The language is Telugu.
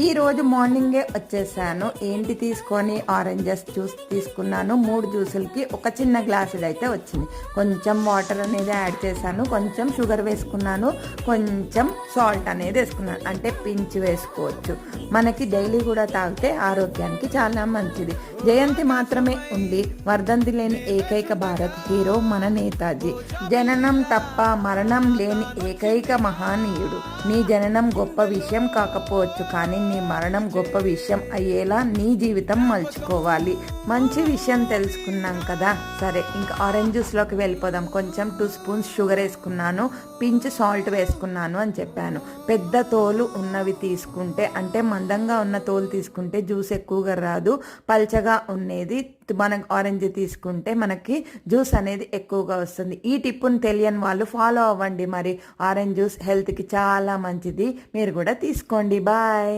ఈ రోజు మార్నింగే వచ్చేసాను. ఏంటి తీసుకొని ఆరెంజెస్ జ్యూస్ తీసుకున్నాను. 3 జ్యూసులకి ఒక చిన్న గ్లాస్ అయితే వచ్చింది. కొంచెం వాటర్ అనేది యాడ్ చేశాను, కొంచెం షుగర్ వేసుకున్నాను, కొంచెం సాల్ట్ అనేది వేసుకున్నాను. అంటే పించ్ వేసుకోవచ్చు. మనకి డైలీ కూడా తాగితే ఆరోగ్యానికి చాలా మంచిది. జయంతి మాత్రమే ఉండి వర్ధంతి లేని ఏకైక భారత్ హీరో మన నేతాజీ. జననం తప్ప మరణం లేని ఏకైక మహానీయుడు. నీ జననం గొప్ప విషయం కాకపోవచ్చు, కానీ నీ మరణం గొప్ప విషయం అయ్యేలా నీ జీవితం మలుచుకోవాలి. మంచి విషయం తెలుసుకున్నాం కదా. సరే, ఇంకా ఆరెంజ్ జ్యూస్లోకి వెళ్ళిపోదాం. కొంచెం 2 స్పూన్స్ షుగర్ వేసుకున్నాను, పించ్ సాల్ట్ వేసుకున్నాను అని చెప్పాను. పెద్ద తోలు ఉన్నవి తీసుకుంటే, అంటే మందంగా ఉన్న తోలు తీసుకుంటే జ్యూస్ ఎక్కువగా రాదు. పల్చగా ఉండేది మనం ఆరెంజ్ తీసుకుంటే మనకి జ్యూస్ అనేది ఎక్కువగా వస్తుంది. ఈ టిప్పును తెలియని వాళ్ళు ఫాలో అవ్వండి. మరి ఆరెంజ్ జ్యూస్ హెల్త్కి చాలా మంచిది. మీరు కూడా తీసుకోండి. బాయ్.